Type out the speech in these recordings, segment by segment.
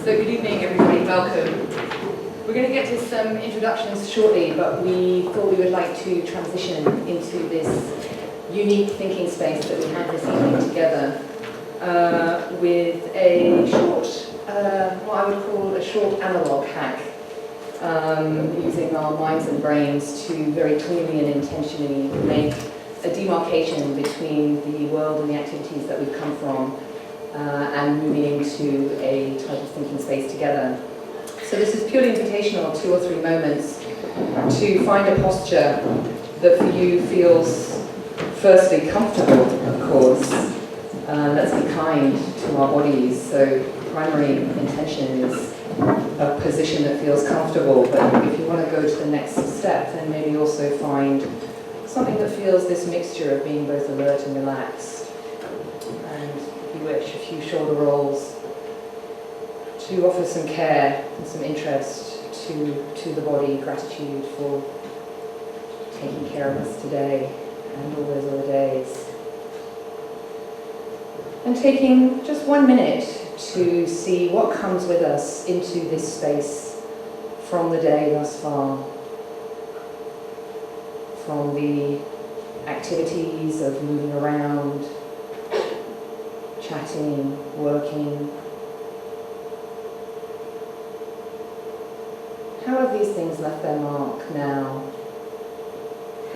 So good evening, everybody. Welcome. We're going to get to some introductions shortly, but we thought we would like to transition into this unique thinking space that we have this evening together with a short, what I would call a short analog hack, using our minds and brains to very clearly and intentionally make a demarcation between the world and the activities that we've come from and moving into a type of thinking space together. So this is purely invitational, 2 or 3 moments to find a posture that for you feels firstly comfortable, of course. Let's be kind to our bodies. So primary intention is a position that feels comfortable, but if you want to go to the next step, then maybe also find something that feels this mixture of being both alert and relaxed. And if you wish, a few shoulder rolls to offer some care and some interest to the body, gratitude for taking care of us today and all those other days. And taking just 1 minute to see what comes with us into this space from the day thus far, from the activities of moving around, chatting, working. How have these things left their mark now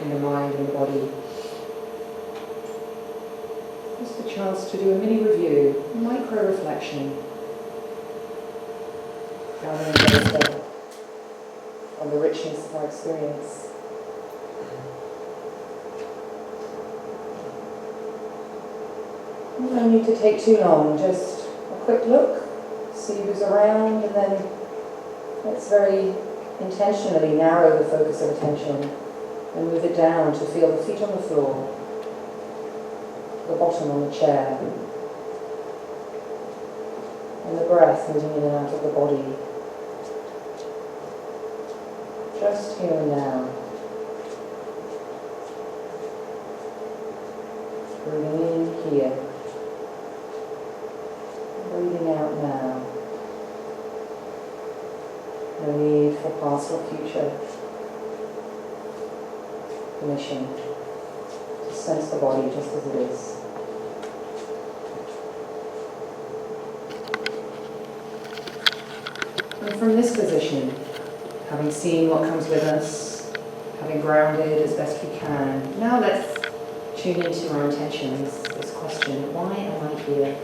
in the mind and the body? Just a chance to do a mini review, a micro reflection, gathering data on the richness of our experience. You don't need to take too long, just a quick look, see who's around, and then let's very intentionally narrow the focus of attention and move it down to feel the feet on the floor, the bottom on the chair, and the breath moving in and out of the body, just here and now. Breathing in here, breathing out now. No need for past or future. Permission to sense the body just as it is. And from this position, having seen what comes with us, having grounded as best we can, now let's tune into our intentions, this question, why am I here?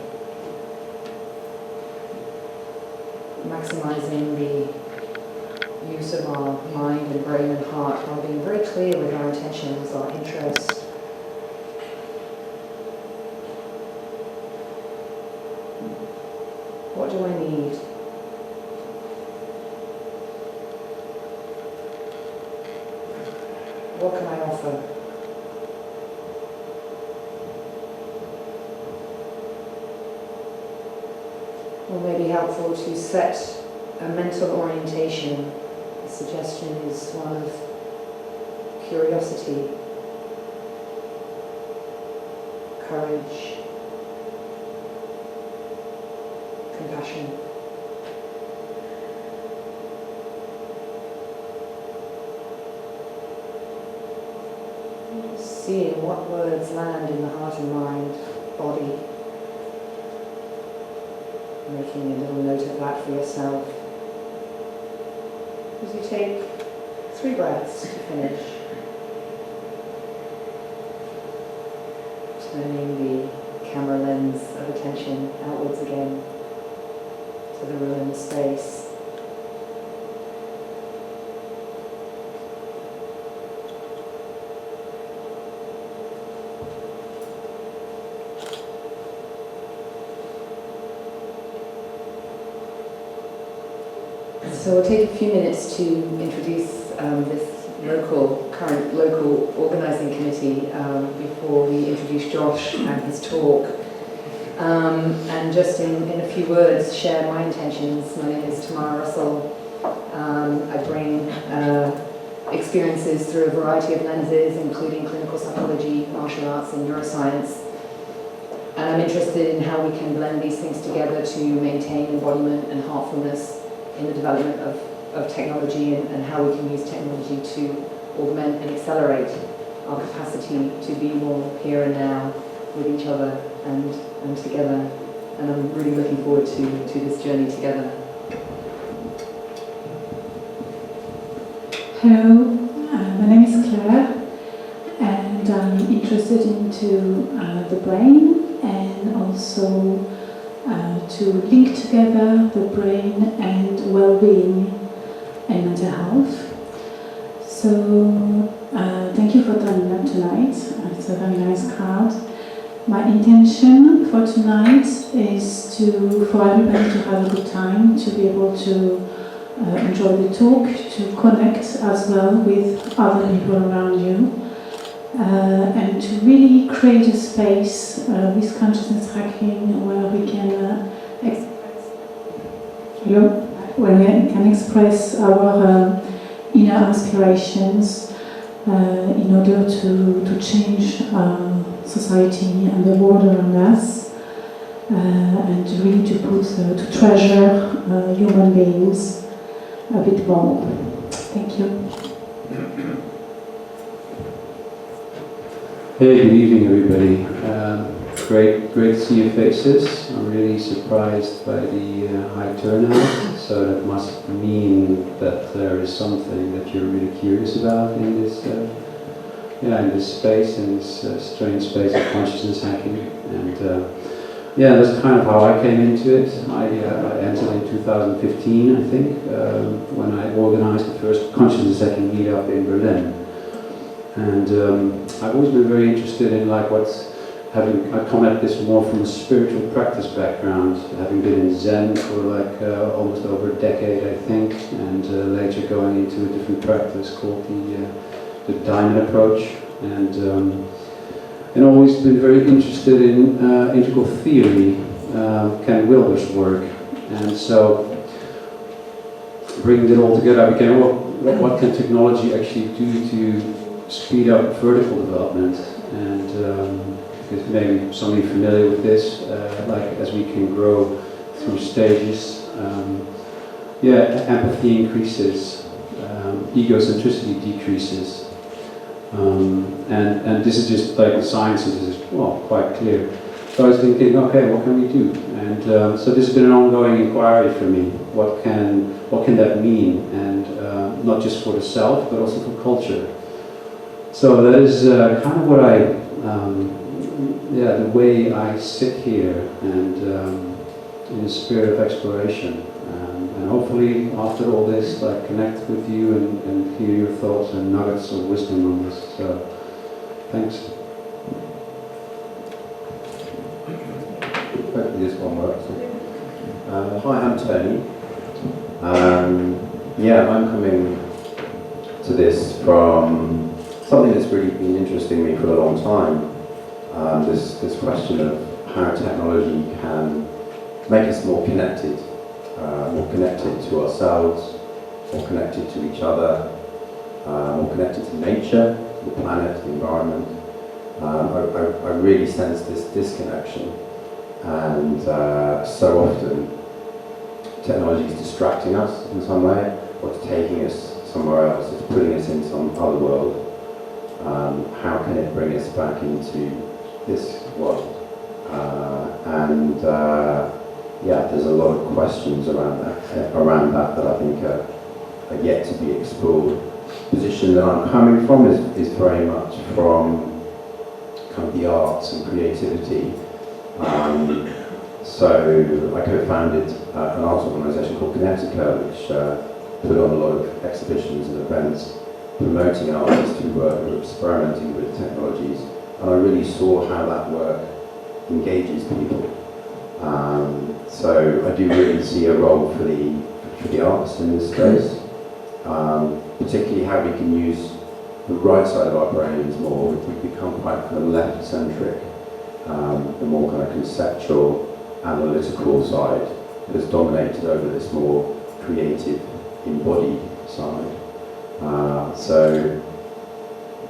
Maximizing the use of our mind and brain and heart while being very clear with our intentions, our interests. What do I need? What can I offer? Or may be helpful to set a mental orientation. The suggestion is one of curiosity, courage, compassion. Seeing what words land in the heart and mind, body. Making a little note of that for yourself. As you take 3 breaths to finish, turning the camera lens of attention outwards again to the room and the space. So we'll take a few minutes to introduce this current local organising committee before we introduce Josh and his talk. And just in a few words, share my intentions. My name is Tamara Russell. I bring experiences through a variety of lenses, including clinical psychology, martial arts, and neuroscience. And I'm interested in how we can blend these things together to maintain embodiment and heartfulness in the development of technology, and how we can use technology to augment and accelerate our capacity to be more here and now with each other and together. And I'm really looking forward to this journey together. Hello, my name is Claire, and I'm interested into the brain, and also to link together the brain and well-being and mental health. So thank you for turning up tonight. It's a very nice crowd. My intention for tonight is for everybody to have a good time, to be able to enjoy the talk, to connect as well with other people around you, and to really create a space with consciousness hacking where we can express our inner aspirations in order to change society and the world around us, and really to treasure human beings a bit more. Thank you. Hey, good evening, everybody. Great to see your faces. I'm really surprised by the high turnout. So that must mean that there is something that you're really curious about in this, in this space, in this strange space of consciousness hacking. And that's kind of how I came into it. I entered in 2015, I think, when I organized the first consciousness hacking meetup in Berlin. And I've always been very interested in I come at this more from a spiritual practice background, having been in Zen for almost over a decade, I think, and later going into a different practice called the diamond approach. And always been very interested in integral theory, Ken Wilber's work. And so, bringing it all together, I became, what can technology actually do to speed up vertical development? And because maybe some of you are familiar with this, as we can grow through stages, empathy increases, egocentricity decreases. And this is just the science is quite clear. So I was thinking, okay, what can we do? And so this has been an ongoing inquiry for me. What can that mean? And not just for the self, but also for culture. So that is kind of what the way I sit here, and in a spirit of exploration. And hopefully, after all this, connect with you and hear your thoughts and nuggets of wisdom on this. So, thanks. Hopefully this one works. Hi, I'm Tony. I'm coming to this from something that's really been interesting me for a long time. This question of how technology can make us more connected to ourselves, more connected to each other, more connected to nature, the planet, the environment. I really sense this disconnection, and so often technology is distracting us in some way, or it's taking us somewhere else, it's putting us in some other world. How can it bring us back into this world? There's a lot of questions around that I think are yet to be explored. The position that I'm coming from is very much from kind of the arts and creativity. So I co-founded an arts organisation called Connectica, which put on a lot of exhibitions and events promoting artists who were experimenting with technologies, and I really saw how that work engages people. So I do really see a role for the arts in this space, particularly how we can use the right side of our brains more. We've become quite kind of left-centric. The more kind of conceptual, analytical side has dominated over this more creative, embodied side. So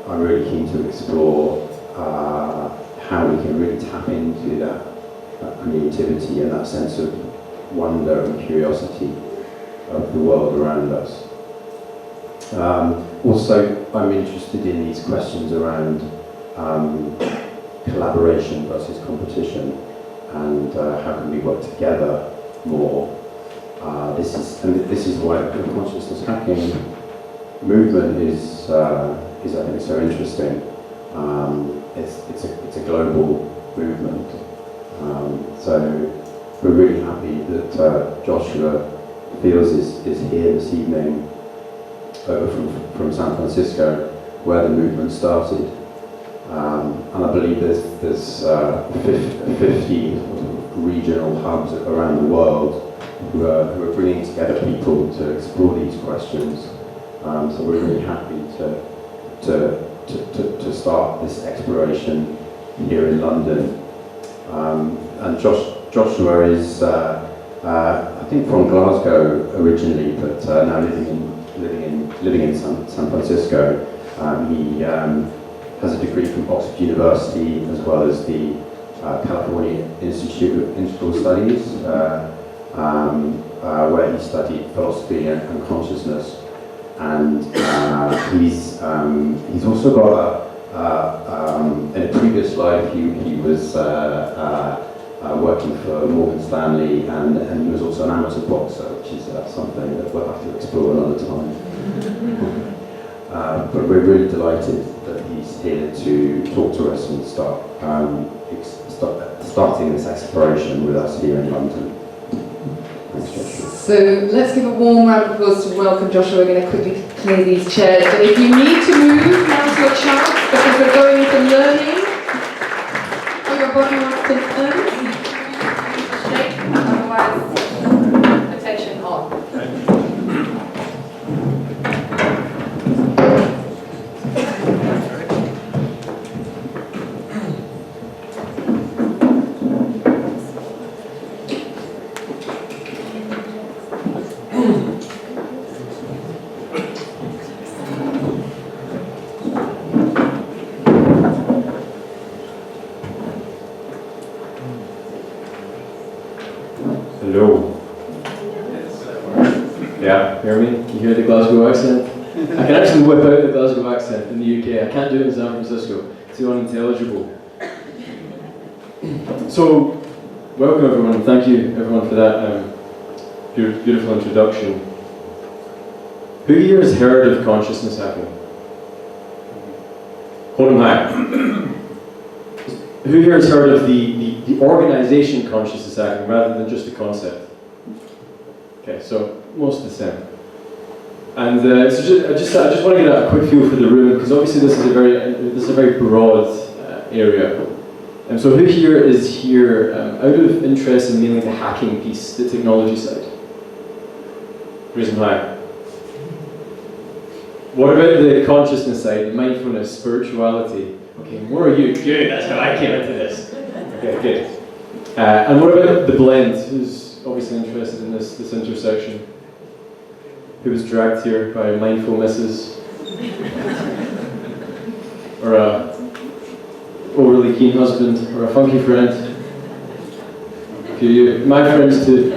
I'm really keen to explore how we can really tap into that creativity and that sense of wonder and curiosity of the world around us. Also, I'm interested in these questions around collaboration versus competition, and how can we work together more. This is why the consciousness hacking movement is I think so interesting. It's a global movement. So we're really happy that Joshua Fields is here this evening over from San Francisco, where the movement started. And I believe there's 50 regional hubs around the world who are bringing together people to explore these questions. So we're really happy to start this exploration here in London. And Joshua is, I think, from Glasgow originally, but now living in San Francisco. He has a degree from Oxford University, as well as the California Institute of Integral Studies, where he studied philosophy and consciousness. And he's also got in a previous life he was working for Morgan Stanley, and he was also an amateur boxer, which is something that we'll have to explore another time. But we're really delighted that he's here to talk to us and starting this exploration with us here in London. Thanks, Joshua. So let's give a warm round of applause to welcome Joshua. We're going to quickly clear these chairs. But if you need to move, now's your chance, because we're going into learning. Oh, your body wants to learn. Shake, otherwise, attention on. Hello. Yeah, hear me? You hear the Glasgow accent? I can actually whip out the Glasgow accent in the UK. I can't do it in San Francisco. It's too unintelligible. So, welcome everyone. Thank you everyone for that beautiful introduction. Who here has heard of consciousness hacking? Hold them high. Who here has heard of the organisation consciousness hacking rather than just the concept? Okay, so most of the same. And I just want to get a quick feel for the room, because obviously this is a very broad area. And so who here is here out of interest in mainly the hacking piece, the technology side? Raise them high. What about the consciousness side, mindfulness, spirituality? Okay, more of you. Good, that's how I came into this. Okay, good. And what about the blend? Who's obviously interested in this intersection? Who was dragged here by mindful misses? Or a overly keen husband? Or a funky friend? A few of you. My friends too.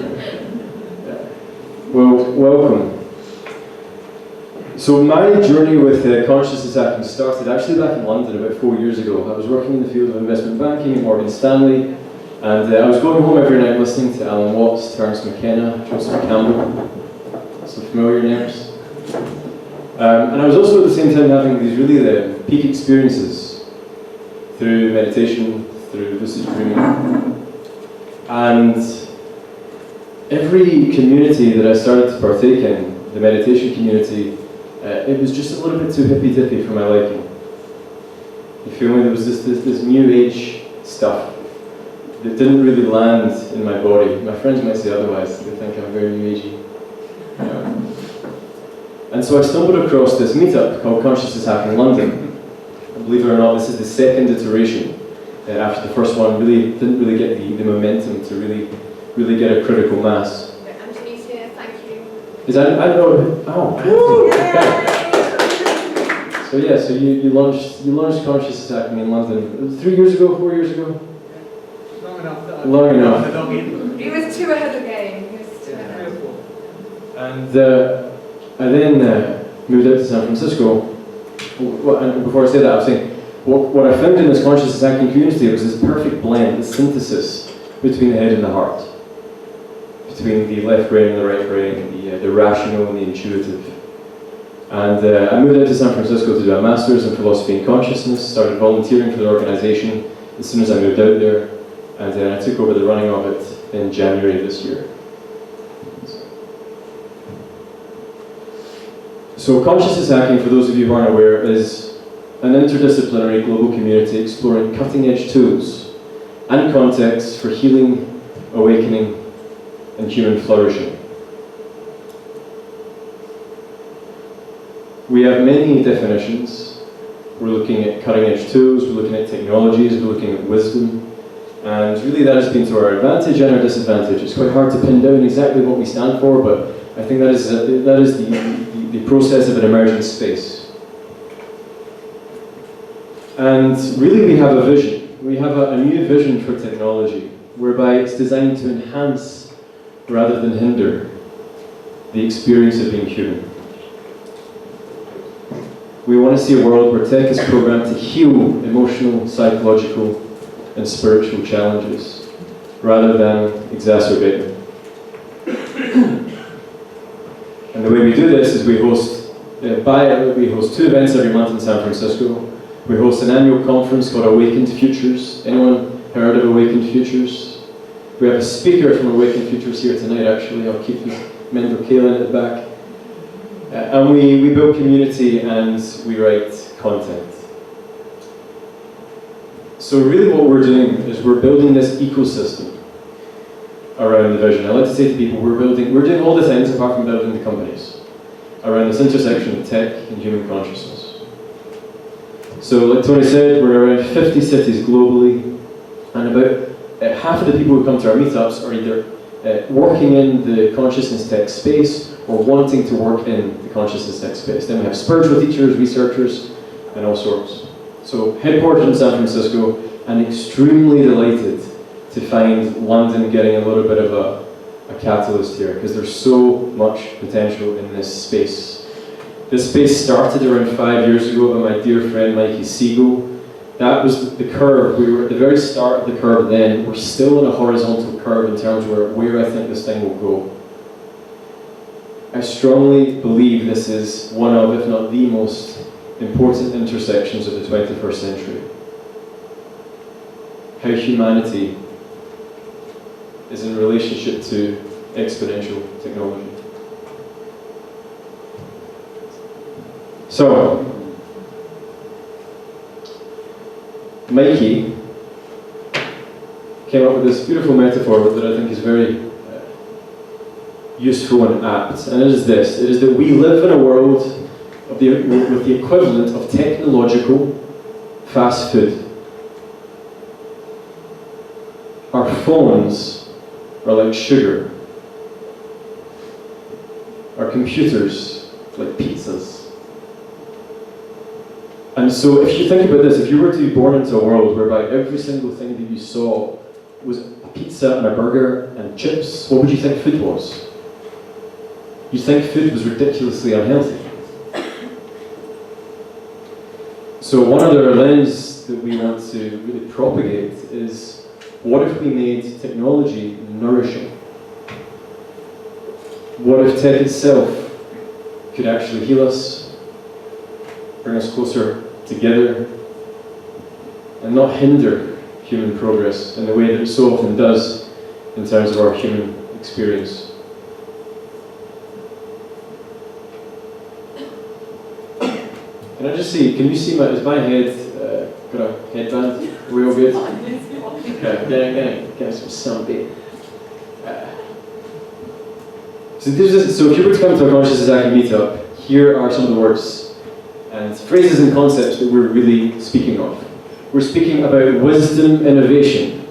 Well, welcome. So my journey with consciousness hacking started actually back in London about 4 years ago. I was working in the field of investment banking at Morgan Stanley, and I was going home every night listening to Alan Watts, Terence McKenna, Joseph Campbell, some familiar names. And I was also at the same time having these really peak experiences through meditation, through lucid dreaming. And every community that I started to partake in, the meditation community, it was just a little bit too hippy-dippy for my liking. You feel me? There was this new age stuff that didn't really land in my body. My friends might say otherwise. They think I'm very new agey. And so I stumbled across this meetup called Consciousness Hacking London. And believe it or not, this is the second iteration. After the first one didn't really get the momentum to really get a critical mass. Anthony's here, thank you. Is that, I don't know, oh, Anthony. So yeah, so you launched Conscious Attacking in London 3 years ago, 4 years ago? Long enough that Long enough. I log in. He was too ahead of the game. He was too ahead. 3 or 4. And I then moved out to San Francisco. And before I say that, I was saying, what I found in this conscious attacking community was this perfect blend, this synthesis between the head and the heart, between the left brain and the right brain, the rational and the intuitive. And I moved out to San Francisco to do a master's in philosophy and consciousness, started volunteering for the organization as soon as I moved out there, and then I took over the running of it in January of this year. So Conscious Attacking, for those of you who aren't aware, is an interdisciplinary global community exploring cutting-edge tools and contexts for healing, awakening, and human flourishing. We have many definitions. We're looking at cutting-edge tools, we're looking at technologies, we're looking at wisdom, and really that has been to our advantage and our disadvantage. It's quite hard to pin down exactly what we stand for, but I think that is the process of an emerging space. And really we have a vision. We have a new vision for technology, whereby it's designed to enhance rather than hinder the experience of being human. We want to see a world where tech is programmed to heal emotional, psychological, and spiritual challenges, rather than exacerbate them. And the way we do this is we host 2 events every month in San Francisco. We host an annual conference called Awakened Futures. Anyone heard of Awakened Futures? We have a speaker from Awakened Futures here tonight, actually. I'll keep his Mendel Kalen at the back. And we build community and we write content. So really what we're doing is we're building this ecosystem around the vision. I like to say to people, we're doing all the things apart from building the companies around this intersection of tech and human consciousness. So like Tony said, we're around 50 cities globally, and about half of the people who come to our meetups are either working in the consciousness tech space or wanting to work in the consciousness tech space. Then we have spiritual teachers, researchers, and all sorts. So headquartered in San Francisco, and extremely delighted to find London getting a little bit of a catalyst here, because there's so much potential in this space. This space started around 5 years ago by my dear friend Mikey Siegel. That was the curve. We were at the very start of the curve then. We're still on a horizontal curve in terms of where I think this thing will go. I strongly believe this is one of, if not the most important intersections of the 21st century. How humanity is in relationship to exponential technology. So, Mikey came up with this beautiful metaphor that I think is very useful and apt, and it is this. It is that we live in a world with the equivalent of technological fast food. Our phones are like sugar. Our computers like pizzas. And so if you think about this, if you were to be born into a world whereby every single thing that you saw was a pizza and a burger and chips, what would you think food was? You'd think food was ridiculously unhealthy. So one other lens that we want to really propagate is, what if we made technology nourishing? What if tech itself could actually heal us, bring us closer together, and not hinder human progress in the way that it so often does in terms of our human experience? Can I just see, can you see is my head, got a headband? Are we all good? Okay, getting some sunbeam. So if you were to come to a Conscious Attacking meetup, here are some of the words and phrases and concepts that we're really speaking of. We're speaking about wisdom innovation,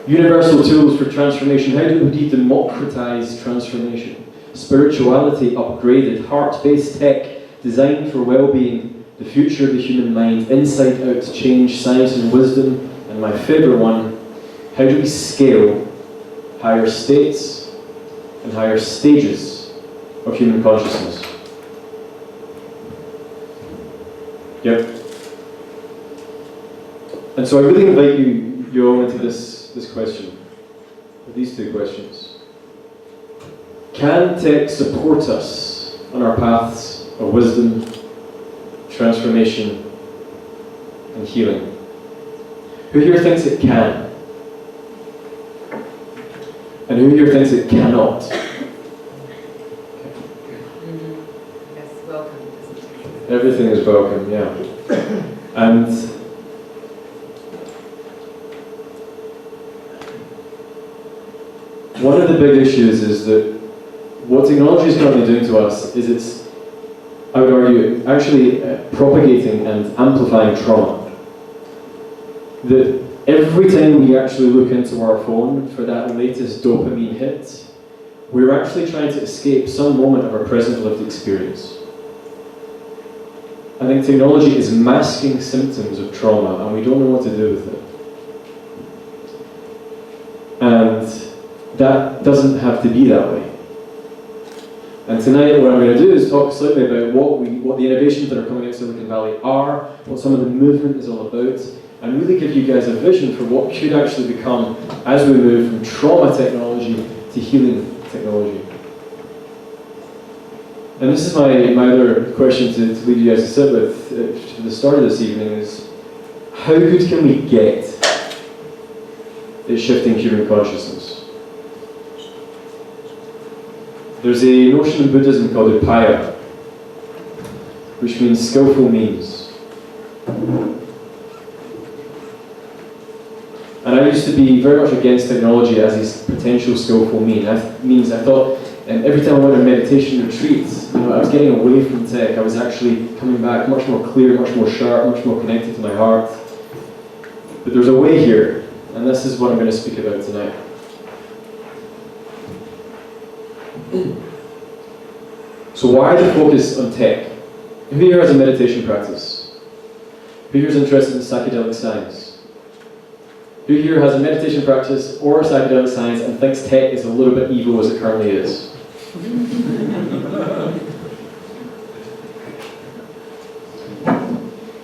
universal tools for transformation. How do we democratize transformation? Spirituality upgraded, heart-based tech designed for well-being the future of the human mind, insight out to change, science and wisdom, and my favourite one, how do we scale higher states and higher stages of human consciousness? Yep. And so I really invite you all into this question, these two questions. Can tech support us on our paths of wisdom, transformation, and healing? Who here thinks it can? And who here thinks it cannot? Yes, welcome. Everything is welcome, yeah. And one of the big issues is that what technology is currently doing to us is it's, I would argue, actually propagating and amplifying trauma. That every time we actually look into our phone for that latest dopamine hit, we're actually trying to escape some moment of our present lived experience. I think technology is masking symptoms of trauma and we don't know what to do with it. And that doesn't have to be that way. And tonight what I'm going to do is talk slightly about what the innovations that are coming out of Silicon Valley are, what some of the movement is all about, and really give you guys a vision for what could actually become as we move from trauma technology to healing technology. And this is my other question to leave you guys to sit with for the start of this evening is, how good can we get at shifting human consciousness? There's a notion in Buddhism called upaya, which means skillful means. And I used to be very much against technology as a potential skillful means. I thought every time I went on a meditation retreat, I was getting away from tech. I was actually coming back much more clear, much more sharp, much more connected to my heart. But there's a way here, and this is what I'm going to speak about tonight. So why the focus on tech? Who here has a meditation practice? Who here is interested in psychedelic science? Who here has a meditation practice or psychedelic science and thinks tech is a little bit evil as it currently is?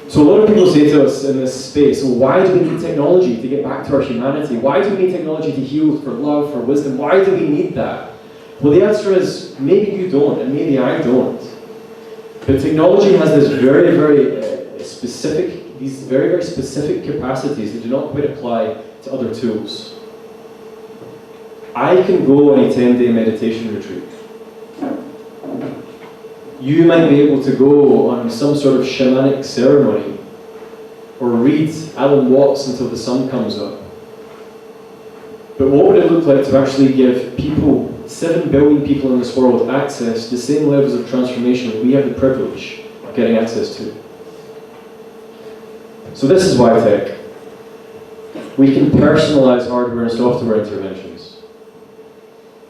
So a lot of people say to us in this space, well, why do we need technology to get back to our humanity? Why do we need technology to heal, for love, for wisdom? Why do we need that? Well, the answer is, maybe you don't, and maybe I don't. But technology has this very, very specific capacities that do not quite apply to other tools. I can go on a 10-day meditation retreat. You might be able to go on some sort of shamanic ceremony, or read Alan Watts until the sun comes up. But what would it look like to actually give people, 7 billion people in this world, access to the same levels of transformation that we have the privilege of getting access to? So this is why tech. We can personalize hardware and software interventions.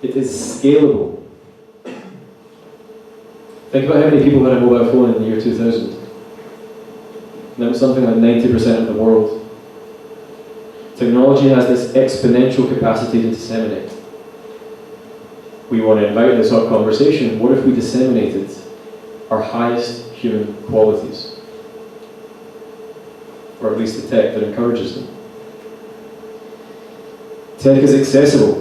It is scalable. Think about how many people had a mobile phone in the year 2000. And that was something like 90% of the world. Technology has this exponential capacity to disseminate. We want to invite this up conversation. What if we disseminated our highest human qualities? Or at least the tech that encourages them. Tech is accessible.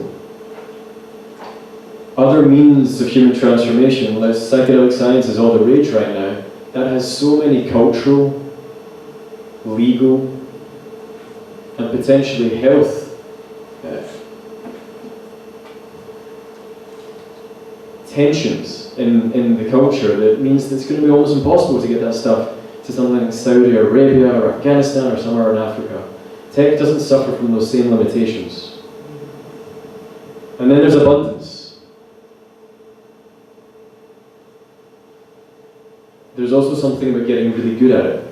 Other means of human transformation, like psychedelic science is all the rage right now, that has so many cultural, legal, and potentially health tensions in the culture that means that it's going to be almost impossible to get that stuff to something like Saudi Arabia or Afghanistan or somewhere in Africa. Tech doesn't suffer from those same limitations. And then there's abundance. There's also something about getting really good at it.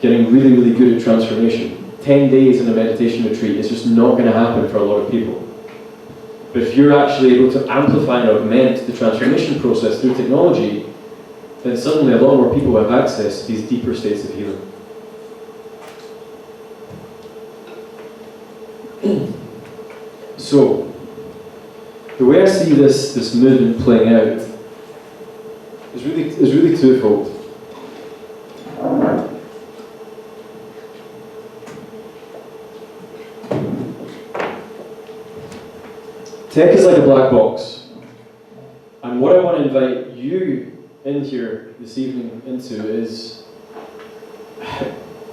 Getting really, really good at transformation. 10 days in a meditation retreat is just not going to happen for a lot of people. But if you're actually able to amplify and augment the transformation process through technology, then suddenly a lot more people have access to these deeper states of healing. So, the way I see this movement playing out is really twofold. Tech is like a black box, and what I want to invite you in here this evening into is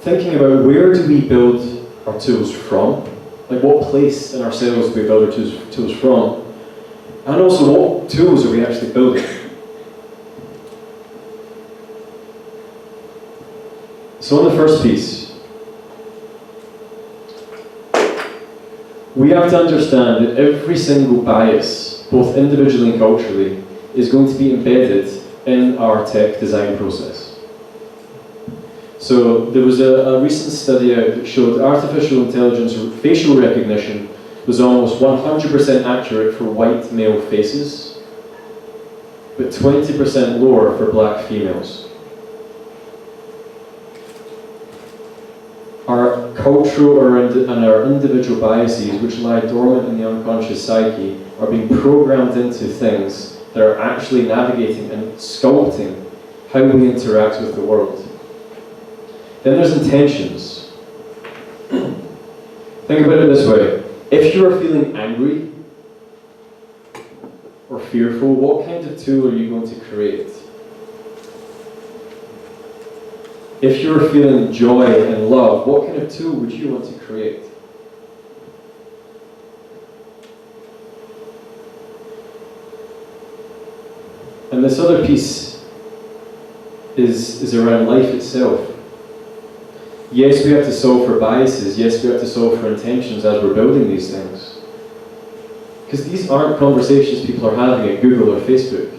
thinking about where do we build our tools from, like what place in ourselves do we build our tools from, and also what tools are we actually building. So on the first piece, we have to understand that every single bias, both individually and culturally, is going to be embedded in our tech design process. So there was a recent study out that showed artificial intelligence facial recognition was almost 100% accurate for white male faces, but 20% lower for black females. Our cultural and our individual biases, which lie dormant in the unconscious psyche, are being programmed into things that are actually navigating and sculpting how we interact with the world. Then there's intentions. Think about it this way. If you are feeling angry or fearful, what kind of tool are you going to create? If you're feeling joy and love, what kind of tool would you want to create? And this other piece is around life itself. Yes, we have to solve for biases. Yes, we have to solve for intentions as we're building these things. Because these aren't conversations people are having at Google or Facebook.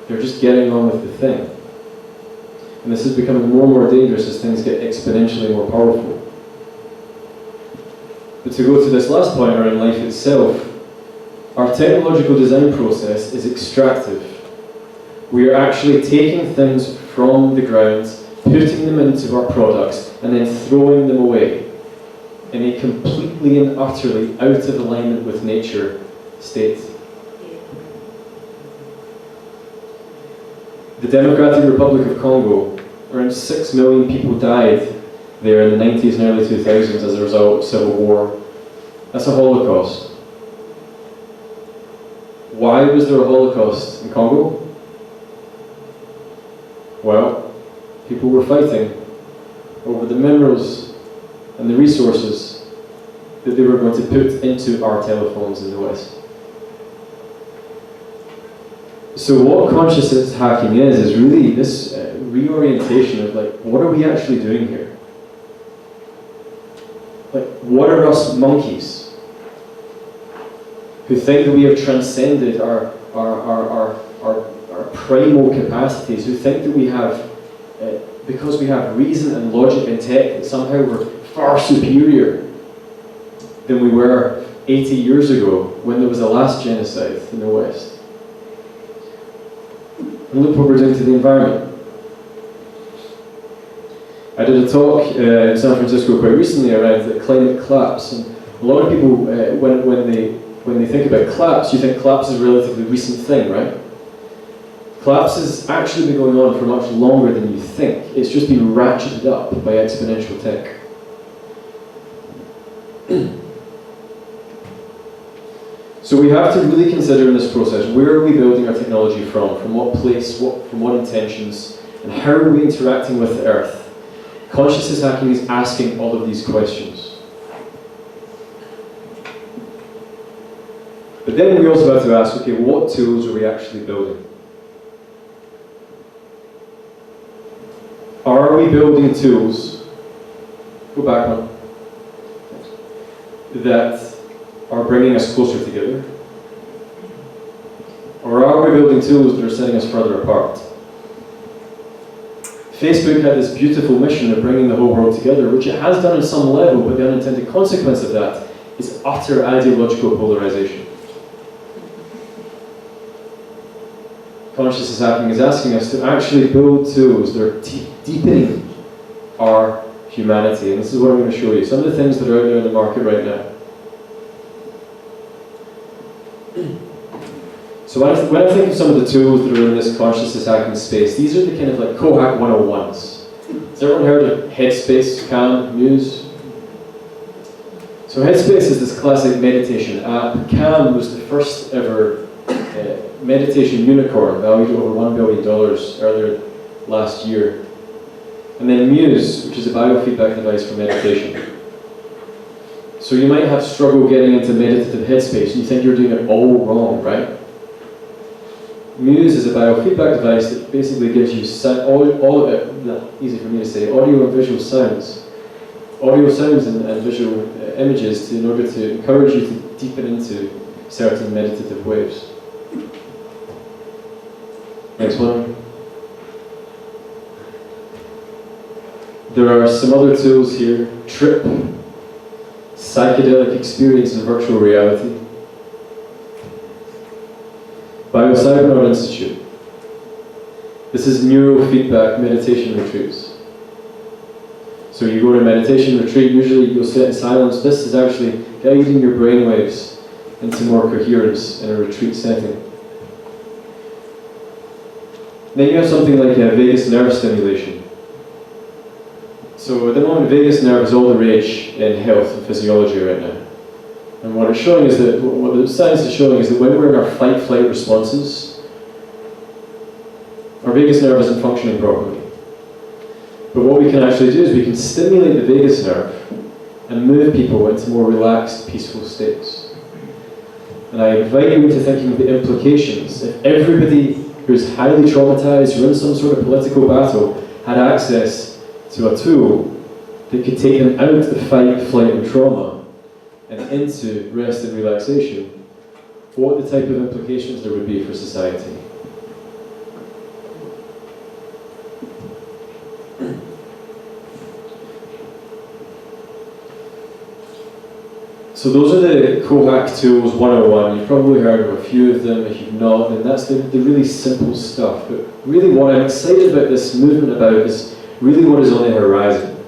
They're just getting on with the thing. And this is becoming more and more dangerous as things get exponentially more powerful. But to go to this last point around life itself, our technological design process is extractive. We are actually taking things from the ground, putting them into our products, and then throwing them away in a completely and utterly out of alignment with nature state. The Democratic Republic of Congo, around 6 million people died there in the 90s and early 2000s as a result of civil war. That's a Holocaust. Why was there a Holocaust in Congo? Well, people were fighting over the minerals and the resources that they were going to put into our telephones in the West. So what consciousness hacking is really this reorientation of like, what are we actually doing here? Like, what are us monkeys who think that we have transcended our primal capacities, who think that we have, because we have reason and logic and tech, that somehow we're far superior than we were 80 years ago when there was the last genocide in the West. And look what we're doing to the environment. I did a talk in San Francisco quite recently around the climate collapse, and a lot of people, when they think about collapse, you think collapse is a relatively recent thing, right? Collapse has actually been going on for much longer than you think. It's just been ratcheted up by exponential tech. So we have to really consider in this process, where are we building our technology from what place, from what intentions, and how are we interacting with the earth? Consciousness hacking is asking all of these questions. But then we also have to ask, okay, what tools are we actually building? Are we building tools, go back one, that are bringing us closer together? Or are we building tools that are setting us further apart? Facebook had this beautiful mission of bringing the whole world together, which it has done on some level, but the unintended consequence of that is utter ideological polarization. consciousness hacking is asking us to actually build tools that are deepening our humanity. And this is what I'm going to show you. Some of the things that are out there in the market right now. So when I think of some of the tools that are in this consciousness hacking space, these are the kind of like Cohack 101s. Has everyone heard of Headspace, Calm, Muse? So Headspace is this classic meditation app. Calm was the first ever meditation unicorn, valued at over $1 billion earlier last year. And then Muse, which is a biofeedback device for meditation. So you might have struggle getting into meditative headspace and you think you're doing it all wrong, right? Muse is a biofeedback device that basically gives you easy for me to say, audio and visual sounds. Audio sounds and visual images in order to encourage you to deepen into certain meditative waves. Next one. There are some other tools here. Trip, psychedelic experience in virtual reality. Biocybernaut Institute. This is neurofeedback meditation retreats. So you go to a meditation retreat, usually you'll sit in silence. This is actually guiding your brainwaves into more coherence in a retreat setting. Then you have something like vagus nerve stimulation. So at the moment, vagus nerve is all the rage in health and physiology right now. And what it's showing is that, what the science is showing is that when we're in our fight-flight responses, our vagus nerve isn't functioning properly. But what we can actually do is we can stimulate the vagus nerve and move people into more relaxed, peaceful states. And I invite you into thinking of the implications. If everybody who's highly traumatized, who in some sort of political battle, had access to a tool that could take them out of the fight, flight, and trauma and into rest and relaxation, what the type of implications there would be for society. So those are the Cohack Tools 101. You've probably heard of a few of them. If you've not, then that's the really simple stuff. But really what I'm excited about this movement about is really what is on the horizon.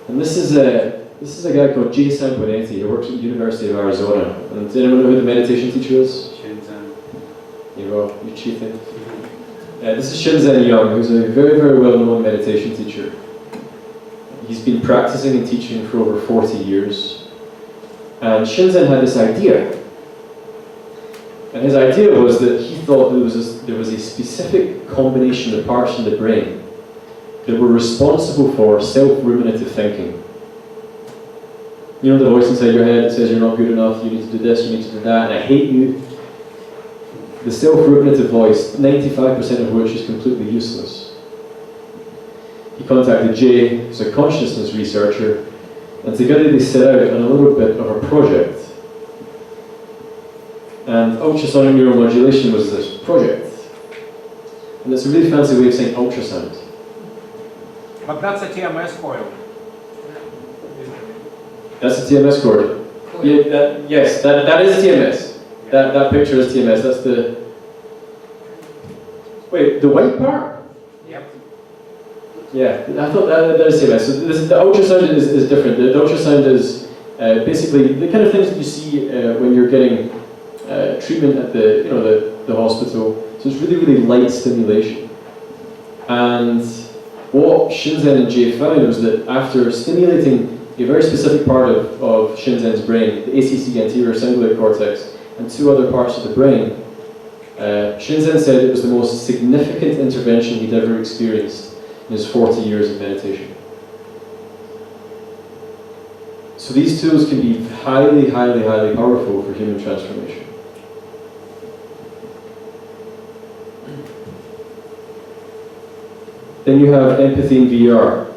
And this is a guy called Jay Sanguinetti, who works at the University of Arizona. And does anyone know who the meditation teacher is? Shinzen. You're cheating. This is Shinzen Young, who's a very, very well-known meditation teacher. He's been practicing and teaching for over 40 years. And Shinzen had this idea. And his idea was that he thought there was a specific combination of parts in the brain that were responsible for self-ruminative thinking. You know the voice inside your head that says you're not good enough, you need to do this, you need to do that, and I hate you. The self-ruminative voice, 95% of which is completely useless. He contacted Jay, who's a consciousness researcher, and together they set out on a little bit of a project. And ultrasonic neuromodulation was this project. And it's a really fancy way of saying ultrasound. But that's a TMS coil. That's a TMS cord. Yeah, yes, that is a TMS. That picture is TMS. That's the... Wait, the white part? Yep. Yeah, I thought that is TMS. So the ultrasound is different. The ultrasound is basically the kind of things that you see when you're getting treatment at the hospital. So it's really, really light stimulation. And what Shinzen and Jay found was that after stimulating a very specific part of Shinzen's brain, the ACC anterior cingulate cortex, and two other parts of the brain, Shinzen said it was the most significant intervention he'd ever experienced in his 40 years of meditation. So these tools can be highly, highly, highly powerful for human transformation. Then you have empathy in VR.